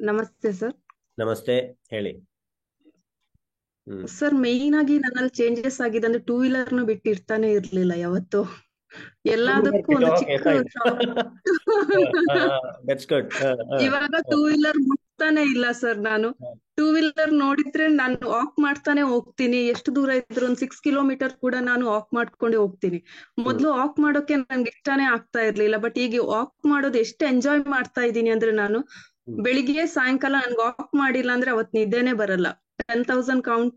ನಮಸ್ತೆ ಸರ್. ನಮಸ್ತೆ, ಹೇಳಿ. ಹ್ಮ್ ಸರ್, ಮೇಯ್ನ್ ಆಗಿ ನನ್ನಲ್ಲಿ ಚೇಂಜಸ್ ಆಗಿದೆ ಅಂದ್ರೆ ಟೂ ವೀಲರ್ನು ಬಿಟ್ಟಿರ್ತಾನೆ ಇರ್ಲಿಲ್ಲ ಯಾವತ್ತು. ಟೂ ವೀಲರ್ ಎಲ್ಲದಕ್ಕೂ ಬಿಟ್ಟು ಒಂದು ಹೋಗಕ್ಕೆ ಚಿಕ್ಕ ಎಷ್ಟಾಯ್ತು? ಶಾಪ್. That's good. ಇವಾಗ ಟೂ ವೀಲರ್ ಮುಟ್ತಾನೆ ಇಲ್ಲ ಸರ್ ನಾನು. ಟೂ ವೀಲರ್ ನೋಡಿದ್ರೆ ನಾನು ವಾಕ್ ಮಾಡ್ತಾನೆ ಹೋಗ್ತೀನಿ. ಎಷ್ಟು ದೂರ ಇದ್ರು ಒಂದು 6 ಕಿಲೋಮೀಟರ್ ಕೂಡ ನಾನು ವಾಕ್ ಮಾಡ್ಕೊಂಡೆ ಹೋಗ್ತೀನಿ. ಹ್ಮ್ ಮೊದ್ಲು ವಾಕ್ ಮಾಡೋಕೆ ನನ್ಗೆ ಇಷ್ಟನೇ ಆಗ್ತಾ ಇರ್ಲಿಲ್ಲ, ಬಟ್ ಈಗ ವಾಕ್ ಮಾಡೋದು ಎಷ್ಟು ಎಂಜಾಯ್ ಮಾಡ್ತಾ ಇದ್ದೀನಿ ಅಂದ್ರೆ ನಾನು ಹ್ಮ್ ಬೆಳಿಗ್ಗೆ ಸಾಯಂಕಾಲ ನನ್ಗೆ ವಾಕ್ ಮಾಡಿಲ್ಲ ಅಂದ್ರೆ ಅವತ್ ನಿದ್ದೆನೆ ಬರಲ್ಲ. 10,000 ಕೌಂಟ್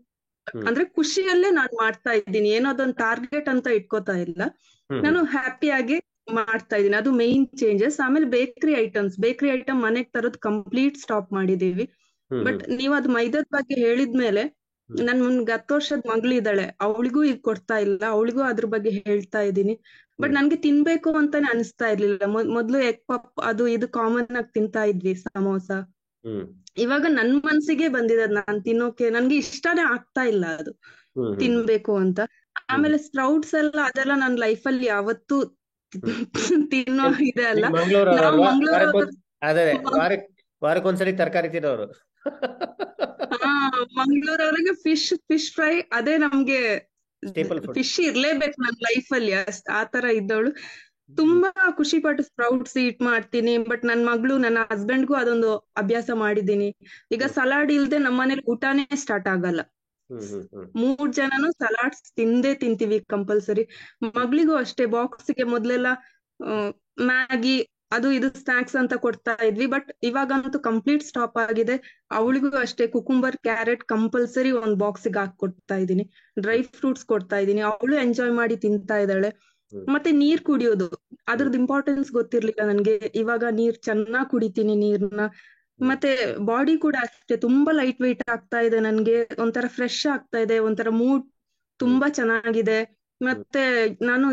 ಹ್ಮ್ ಅಂದ್ರೆ ಖುಷಿಯಲ್ಲೇ ನಾನ್ ಮಾಡ್ತಾ ಇದ್ದೀನಿ, ಏನೋ ಅದೊಂದು ಟಾರ್ಗೆಟ್ ಅಂತ ಇಟ್ಕೋತಾ ಇಲ್ಲ. ಹ್ಮ್ ನಾನು ಹ್ಮ್ ಹ್ಯಾಪಿಯಾಗಿ ಮಾಡ್ತಾ ಇದ್ದೀನಿ, ಅದು ಮೇನ್ ಚೇಂಜಸ್. ಆಮೇಲೆ ಬೇಕರಿ ಐಟಮ್ ಮನೆಗ್ ತರೋದು ಕಂಪ್ಲೀಟ್ ಸ್ಟಾಪ್ ಮಾಡಿದೀವಿ. ಹ್ಮ್ ಬಟ್ ಹ್ಮ್ ನೀವ್ ಅದ್ ಮೈದಾದ್ ಬಗ್ಗೆ ಹೇಳಿದ್ಮೇಲೆ ಹ್ಮ್ ನನ್ ಮುಂದ್ 10 ವರ್ಷದ ಮಗಳಿದ್ದಾಳೆ, ಅವಳಿಗೂ ಈಗ ಕೊಡ್ತಾ ಇಲ್ಲ, ಅವಳಿಗೂ ಅದ್ರ ಬಗ್ಗೆ ಹೇಳ್ತಾ ಇದ್ದೀನಿ. ಬಟ್ ಹ್ಮ್ ನನ್ಗೆ ತಿನ್ಬೇಕು ಅಂತಾನೆ ಅನಿಸ್ತಾ ಇರ್ಲಿಲ್ಲ. ಮೊದ್ಲು ಎಗ್ ಪಪ್ ಅದು ಇದು ಕಾಮನ್ ಆಗಿ ತಿಂತಾ ಇದ್ವಿ, ಸಮೋಸ. ಹ್ಮ್ ಇವಾಗ ನನ್ ಮನ್ಸಿಗೆ ಬಂದಿದೆ ಅದ್ ನಾನ್ ತಿನ್ನೋಕೆ, ನನ್ಗೆ ಇಷ್ಟನೇ ಆಗ್ತಾ ಇಲ್ಲ ಅದು ಹ್ಮ್ ಹ್ಮ್ ತಿನ್ಬೇಕು ಅಂತ. ಹ್ಮ್ ಆಮೇಲೆ ಸ್ಪ್ರೌಟ್ಸ್ ಎಲ್ಲ ಅದೆಲ್ಲ ನನ್ ಲೈಫಲ್ಲಿ ಯಾವತ್ತೂ ಹ್ಮ್ ತಿನ್ನೋ ನಿಮ್ ಇದೆ ಅಲ್ಲ. ನಿಮ್ ಮಂಗಳೂರವ್ರು ನಾವ್ ಅಲ್ವಾ? ಮಂಗಳೂರವ್ರು. ಅದೇ, ವಾರಕ್ಕೊಂದ್ಸರಿ ತರಕಾರಿ ತಿನ್ನೋರು. ಹಾ, ಮಂಗಳೂರವ್ರಿಗೆ ಫಿಶ್ ಫ್ರೈ ಅದೇ ನಮ್ಗೆ. Staple food. ಫಿಶ್ ಇರ್ಲೇಬೇಕು ನನ್ ಲೈಫಲ್ಲಿ, ಆತರ ಇದ್ದವಳು. ಹ್ಮ್ ತುಂಬಾ ಖುಷಿ ಪಟ್ಟು ಸ್ಪ್ರೌಟ್ಸ್ ಈಟ್ ಮಾಡ್ತೀನಿ. ಬಟ್ ನನ್ ಮಗಳು, ನನ್ನ ಹಸ್ಬೆಂಡ್ಗೂ ಅದೊಂದು ಅಭ್ಯಾಸ ಮಾಡಿದೀನಿ. ಈಗ ಹ್ಮ್ ಸಲಾಡ್ ಇಲ್ದೆ ನಮ್ಮನೇಲಿ ಊಟಾನೇ ಸ್ಟಾರ್ಟ್ ಆಗಲ್ಲ. ಹ್ಮ್ ಹ್ಮ್ ಹ್ಮ್ 3 ಜನನು ಸಲಾಡ್ಸ್ ತಿಂದೇ ತಿಂತೀವಿ ಕಂಪಲ್ಸರಿ. ಮಗಳಿಗೂ ಅಷ್ಟೇ, ಬಾಕ್ಸ್ಗೆ ಮೊದ್ಲೆಲ್ಲ ಮ್ಯಾಗಿ ಅದು ಇದು ಸ್ನಾಕ್ಸ್ ಅಂತ ಕೊಡ್ತಾ ಇದ್ವಿ, ಬಟ್ ಇವಾಗಂತೂ ಕಂಪ್ಲೀಟ್ ಸ್ಟಾಪ್ ಆಗಿದೆ. ಅವಳಿಗೂ ಅಷ್ಟೇ ಕುಕುಂಬರ್ ಕ್ಯಾರೆಟ್ ಕಂಪಲ್ಸರಿ ಒಂದ್ ಬಾಕ್ಸ್ಗೆ ಹಾಕೊಡ್ತಾ ಇದ್ದೀನಿ. ಡ್ರೈ ಹ್ಮ್ ಫ್ರೂಟ್ಸ್ ಕೊಡ್ತಾ ಇದ್ದೀನಿ, ಅವಳು ಎಂಜಾಯ್ ಮಾಡಿ ತಿಂತಾ ಇದ್ದಾಳೆ. ಹ್ಮ್ ಮತ್ತೆ ನೀರ್ ಕುಡಿಯೋದು, ಹ್ಮ್ ಅದ್ರದ್ದು ಇಂಪಾರ್ಟೆನ್ಸ್ ಗೊತ್ತಿರ್ಲಿಲ್ಲ ನನ್ಗೆ. ಇವಾಗ ನೀರ್ ಚೆನ್ನಾಗ್ ಕುಡಿತೀನಿ ನೀರ್ನ. ಹ್ಮ್ ಮತ್ತೆ ಬಾಡಿ ಕೂಡ ಅಷ್ಟೇ ತುಂಬಾ ಲೈಟ್ ವೆಯ್ಟ್ ಆಗ್ತಾ ಇದೆ ನನ್ಗೆ. ಒಂಥರ ಫ್ರೆಶ್ ಆಗ್ತಾ ಇದೆ, ಒಂಥರ ಮೂಡ್ ಹ್ಮ್ ತುಂಬಾ ಚೆನ್ನಾಗಿದೆ. ಹ್ಮ್ ಮತ್ತೆ ನಾನು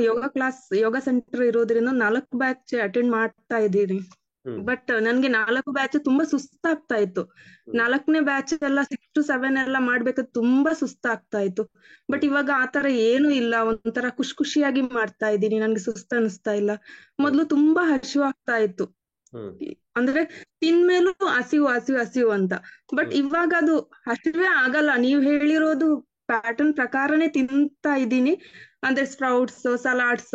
ಯೋಗ ಸೆಂಟರ್ ಇರೋದ್ರಿಂದ 4 ಬ್ಯಾಚ್ ಅಟೆಂಡ್ ಮಾಡ್ತಾ ಇದ್ದೀನಿ. ಹ್ಮ್ ಬಟ್ ನನ್ಗೆ 4 ಬ್ಯಾಚ್ ತುಂಬಾ ಸುಸ್ತಾಗ್ತಾ ಇತ್ತು. ಹ್ಮ್ 4ನೇ ಬ್ಯಾಚ್ ಎಲ್ಲ 6 to 7 ಎಲ್ಲ ಮಾಡ್ಬೇಕಾದ್ರೆ ತುಂಬಾ ಸುಸ್ತಾಗ್ತಾ ಇತ್ತು. ಹ್ಮ್ ಬಟ್ ಇವಾಗ ಆತರ ಏನು ಇಲ್ಲ, ಒಂಥರ ಖುಷಿಯಾಗಿ ಮಾಡ್ತಾ ಇದ್ದೀನಿ, ನನ್ಗೆ ಸುಸ್ತು ಅನಿಸ್ತಾ ಇಲ್ಲ. ಹ್ಮ್ ಮೊದ್ಲು ತುಂಬಾ ಹಸಿವು ಆಗ್ತಾ ಇತ್ತು, ಹ್ಮ್ ಅಂದ್ರೆ ತಿನ್ಮೇಲೂ ಹಸಿವು ಅಂತ. ಬಟ್ ಹ್ಮ್ ಇವಾಗ ಅದು ಹಸಿವೇ ಆಗಲ್ಲ. ನೀವ್ ಹೇಳಿರೋದು ಪ್ಯಾಟರ್ನ್ ಪ್ರಕಾರನೇ ತಿಂತಾ ಇದ್ದೀನಿ. ಅಂದ್ರೆ ಸ್ಪ್ರೌಟ್ಸ್, ಸಲಾಡ್ಸ್,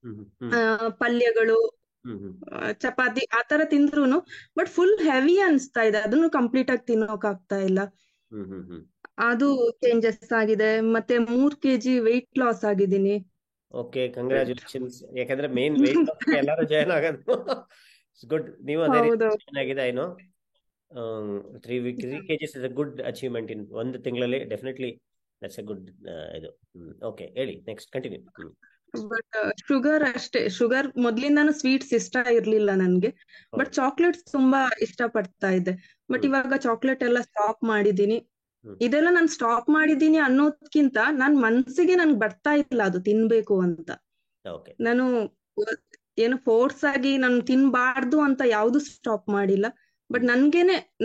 ಹ್ಮ್ ಹ್ಮ್ ಪಲ್ಯಗಳು, ಹ್ಮ್ ಹ್ಮ್ ಚಪಾತಿ ಆತರ ತಿಂದ್ರುನು ಬಟ್ ಫುಲ್ ಹೆವಿ ಅನ್ಸ್ತಾ ಇದೆ, ಅದನ್ನು ಕಂಪ್ಲೀಟ್ ಆಗಿ ತಿನ್ನೋಕ್ ಆಗ್ತಾ ಇಲ್ಲ. ಹ್ಮ್ ಹ್ಮ್ ಹ್ಮ್ ಅದು ಚೇಂಜಸ್ ಆಗಿದೆ. ಮತ್ತೆ 3 kg ವೆಯ್ಟ್ ಲಾಸ್ ಆಗಿದ್ದೀನಿ. Okay, congratulations. ಯಾಕಂದ್ರೆ ಮೇನ್ ವೆಯ್ಟ್ ಲಾಸ್ಗೆ ಎಲ್ಲರೂ ಜಾಯ್ನ್ ಆಗೋದು. ಗುಡ್. ನೀವು ಅದೇ ರೀತಿ ಹೌದು. ಜಾಯ್ನ್ ಆಗಿದೆ ಏನು. 3 kgs is a good achievement ಇನ್ ಒಂದು ತಿಂಗಳಲ್ಲಿ. Definitely that's A good. ಇದು. ಓಕೆ, ಹೇಳಿ, ನೆಕ್ಸ್ಟ್ ಕಂಟಿನ್ಯೂ. ಬಟ್ ಶುಗರ್ ಅಷ್ಟೇ, ಶುಗರ್ ಮೊದ್ಲಿಂದಾನು ಸ್ವೀಟ್ಸ್ ಇಷ್ಟ ಇರ್ಲಿಲ್ಲ ನನ್ಗೆ. ಬಟ್ ಹೌದು. ಚಾಕ್ಲೇಟ್ಸ್ ತುಂಬಾ ಇಷ್ಟ ಪಡ್ತಾ ಇದ್ದೆ. ಬಟ್ ಹ್ಮ್ ಇವಾಗ ಚಾಕ್ಲೇಟ್ ಎಲ್ಲ ಸ್ಟಾಪ್ ಮಾಡಿದೀನಿ. ಹ್ಮ್ ಇದೆಲ್ಲ ನಾನು ಸ್ಟಾಪ್ ಮಾಡಿದೀನಿ ಅನ್ನೋದ್ಕಿಂತ ನನ್ ಮನ್ಸಿಗೆ ನನ್ಗೆ ಬರ್ತಾ ಇಲ್ಲ ಅದು ತಿನ್ಬೇಕು ಅಂತ. ಓಕೆ. ನಾನು ಏನು ಫೋರ್ಸ್ ಆಗಿ ನಾನು ತಿನ್ಬಾರ್ದು ಅಂತ ಯಾವ್ದು ಸ್ಟಾಪ್ ಮಾಡಿಲ್ಲ. ಬಟ್ ಹ್ಮ್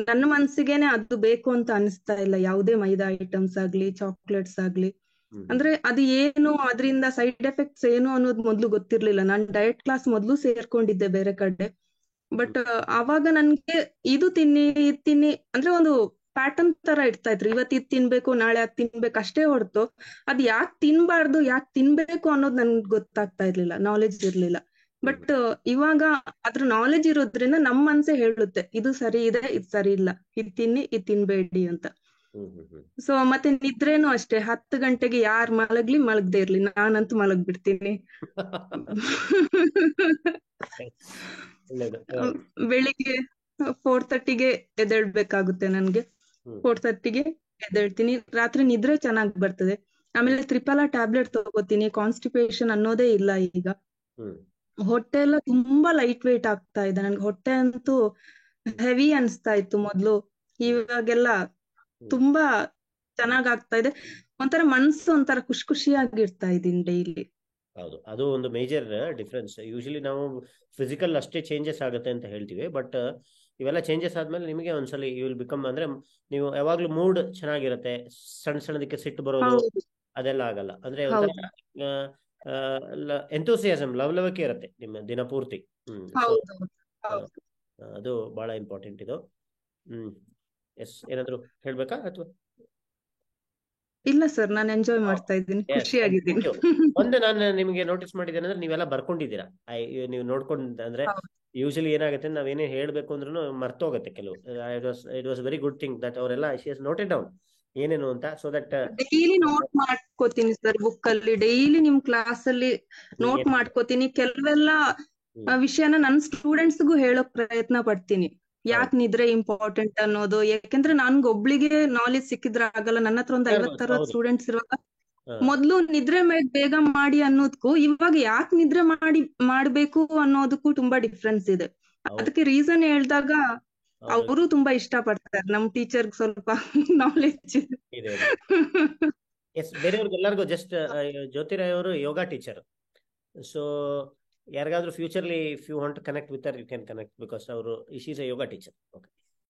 ನನ್ನ ಮನ್ಸಿಗೆನೆ ಅದು ಬೇಕು ಅಂತ ಅನಿಸ್ತಾ ಇಲ್ಲ, ಯಾವುದೇ ಮೈದಾ ಐಟಮ್ಸ್ ಆಗ್ಲಿ ಚಾಕ್ಲೇಟ್ಸ್ ಆಗ್ಲಿ. ಹ್ಮ್ ಹ್ಮ್ ಅಂದ್ರೆ ಅದು ಏನು, ಅದರಿಂದ ಸೈಡ್ ಎಫೆಕ್ಟ್ಸ್ ಏನು ಅನ್ನೋದು ಮೊದ್ಲು ಗೊತ್ತಿರ್ಲಿಲ್ಲ. ನಾನು ಡಯಟ್ ಕ್ಲಾಸ್ ಮೊದ್ಲು ಸೇರ್ಕೊಂಡಿದ್ದೆ ಬೇರೆ ಕಡೆ. ಹ್ಮ್ ಬಟ್ ಆವಾಗ ನನ್ಗೆ ಇದು ತಿನ್ನಿ ಇದ್ ತಿನ್ನಿ ಅಂದ್ರೆ ಒಂದು ಪ್ಯಾಟರ್ನ್ ತರ ಇಡ್ತಾ ಇದ್ರು. ಇವತ್ತು ಇದ್ ತಿನ್ಬೇಕು, ನಾಳೆ ಅದ್ ತಿನ್ಬೇಕು ಅಷ್ಟೇ ಹೊರತು ಅದ್ ಯಾಕೆ ತಿನ್ಬಾರ್ದು ಯಾಕೆ ತಿನ್ಬೇಕು ಅನ್ನೋದು ನನ್ಗೆ ಗೊತ್ತಾಗ್ತಾ ಇರ್ಲಿಲ್ಲ, ನಾಲೆಜ್ ಇರ್ಲಿಲ್ಲ. ಹ್ಮ್ ಬಟ್ ಇವಾಗ ಅದ್ರ ನಾಲೆಜ್ ಇರೋದ್ರಿಂದ ನಮ್ ಮನ್ಸೇ ಹೇಳುತ್ತೆ ಇದು ಸರಿ ಇದೆ, ಇದು ಸರಿ ಇಲ್ಲ, ಇದ್ ತಿನ್ನಿ ಇದ್ ತಿನ್ಬೇಡಿ ಅಂತ. ಹ್ಮ್ ಹ್ಮ್ ಹ್ಮ್ ಸೊ ಮತ್ತೆ ನಿದ್ರೇನು ಅಷ್ಟೇ, 10 ಗಂಟೆಗೆ ಯಾರ್ ಮಲಗದೆ ಇರ್ಲಿ, ನಾನಂತೂ ಮಲಗ್ ಬಿಡ್ತೀನಿ. ಒಳ್ಳೇದು. ಬೆಳಿಗ್ಗೆ 4:30ಗೆ ಎದ್ದೇಳ್ಬೇಕಾಗುತ್ತೆ ನನ್ಗೆ. ಹ್ಮ್ 4:30ಗೆ ಎದ್ದೇಳ್ತೀನಿ. ರಾತ್ರಿ ನಿದ್ರೆ ಚೆನ್ನಾಗ್ ಬರ್ತದೆ. ಹ್ಮ್ ಆಮೇಲೆ ತ್ರಿಫಲ ಟ್ಯಾಬ್ಲೆಟ್ ತಗೋತೀನಿ, ಕಾನ್ಸ್ಟಿಪೇಷನ್ ಅನ್ನೋದೇ ಇಲ್ಲ ಈಗ. ಹ್ಮ್ ಹೊಟ್ಟೆ ಎಲ್ಲ ತುಂಬಾ ಲೈಟ್ ವೇಟ್ ಆಗ್ತಾ ಇದೆ ನನ್ಗೆ. ಹೊಟ್ಟೆ ಅಂತೂ ಹೆವಿ ಅನ್ಸ್ತಾ ಇತ್ತು ಮೊದ್ಲು, ಹ್ಮ್ ಇವಾಗೆಲ್ಲ ಹ್ಮ್ ತುಂಬಾ ಚೆನ್ನಾಗ್ ಆಗ್ತಾ ಇದೆ. ಒಂಥರ ಮನ್ಸು ಒಂಥರ ಖುಷಿಯಾಗಿರ್ತಾ ಇದೀನಿ ಡೈಲಿ. ಹೌದು, ಅದು ಒಂದು ಮೇಜರ್ ಡಿಫ್ರೆನ್ಸ್. ಯೂಶಲಿ ನಾವು ಫಿಸಿಕಲ್ ಅಷ್ಟೇ ಚೇಂಜಸ್ ಆಗುತ್ತೆ ಅಂತ ಹೇಳ್ತೀವಿ, ಬಟ್ ಇವೆಲ್ಲ ಚೇಂಜಸ್ ಆದ್ಮೇಲೆ ನಿಮಗೆ ಒಂದ್ಸಲಿ ಯು ವಿಲ್ ಬಿಕಮ್, ಅಂದ್ರೆ ನೀವು ಯಾವಾಗ್ಲೂ ಮೂಡ್ ಚೆನ್ನಾಗಿರುತ್ತೆ. ಸಣ್ಣ ಸಣ್ಣದಕ್ಕೆ ಸಿಟ್ಟು ಬರೋದು ಹೌದು. ಅದೆಲ್ಲ ಆಗಲ್ಲ. ಅಂದ್ರೆ ಒಂಥರ ಹೌದು. ಎಂತೂಸಿಯಾಸಮ್, ಲವಲವಿಕೆ ಇರುತ್ತೆ ನಿಮ್ಮ ದಿನ ಪೂರ್ತಿ. ಸೊ ಹೌದು. ಹೌದು. ಅದು ಬಹಳ ಇಂಪಾರ್ಟೆಂಟ್ ಇದು. ಎಸ್, ಏನಾದ್ರು ಹೇಳ್ಬೇಕಾ ಅಥವಾ? ಇಲ್ಲ ಸರ್, ನಾನು ಎಂಜಾಯ್ ಮಾಡ್ತಾ ಇದ್ದೀನಿ, ಎಸ್, ಥ್ಯಾಂಕ್ ಖುಷಿಯಾಗಿದ್ದೀನಿ. ಯು. ಒಂದು ನಾನು ನಿಮಗೆ ನೋಟಿಸ್ ಮಾಡಿದ್ದೇನೆ ಅಂದ್ರೆ ನೀವೆಲ್ಲ ಬರ್ಕೊಂಡಿದ್ದೀರಾ. ನೀವು ನೋಡ್ಕೊಂಡ್ ಅಂದ್ರೆ ಹೌದು. ಯೂಶಲಿ ಏನಾಗುತ್ತೆ, ನಾವೇನೇ ಹೇಳ್ಬೇಕು ಅಂದ್ರೂ ಮರ್ತೋಗುತ್ತೆ ಕೆಲವು. It was very good thing that ಅವರೆಲ್ಲ ಶಿ ಹಸ್ ನೋಟೆಡ್ ಡೌನ್ ಏನೇನು ಅಂತ, ಸೊ ದಟ್ ಡೈಲಿ ನೋಟ್ ಮಾಡ್ಕೋತೀನಿ ಸರ್, ಬುಕ್ ಅಲ್ಲಿ ಡೈಲಿ ನಿಮ್ ಕ್ಲಾಸ್ ಅಲ್ಲಿ ನೋಟ್ ಮಾಡ್ಕೋತೀನಿ. ಕೆಲವೆಲ್ಲ ವಿಷಯನ ನನ್ನ ಸ್ಟೂಡೆಂಟ್ಸ್ಗೂ ಹೇಳೋಕ್ ಪ್ರಯತ್ನ ಪಡ್ತೀನಿ, ಯಾಕೆ ನಿದ್ರೆ ಇಂಪಾರ್ಟೆಂಟ್ ಅನ್ನೋದು. ಯಾಕೆಂದ್ರೆ ನನ್ಗೊಬ್ಳಿಗೆ ನಾಲೆಜ್ ಸಿಕ್ಕಿದ್ರೆ ಆಗಲ್ಲ, ನನ್ನ ಹತ್ರ ಒಂದು 50-60 ಸ್ಟೂಡೆಂಟ್ಸ್ ಇರುವಾಗ ಮೊದ್ಲು ನಿದ್ರೆ ಬೇಗ ಮಾಡಿ ಅನ್ನೋದಕ್ಕೂ ಇವಾಗ ಯಾಕೆ ನಿದ್ರೆ ಮಾಡ್ಬೇಕು ಅನ್ನೋದಕ್ಕೂ ತುಂಬಾ ಡಿಫ್ರೆನ್ಸ್ ಇದೆ. ಅದಕ್ಕೆ ರೀಸನ್ ಹೇಳಿದಾಗ ಅವರು ತುಂಬಾ ಇಷ್ಟ ಪಡ್ತಾರೆ, ನಮ್ ಟೀಚರ್ ಸ್ವಲ್ಪ ನಾಲೆಜ್ ಇದೆ. ಎಸ್, ಬೇರೆಯವ್ರಿಗೆಲ್ಲರಿಗೂ ಜಸ್ಟ್ ಜ್ಯೋತಿರಾಯ್ ಅವರು ಯೋಗ ಟೀಚರ್. ಸೊ ಯಾರಿಗಾದ್ರೂ futurely if you want to connect with her, you can connect because ಅವರು she is a yoga teacher. Okay.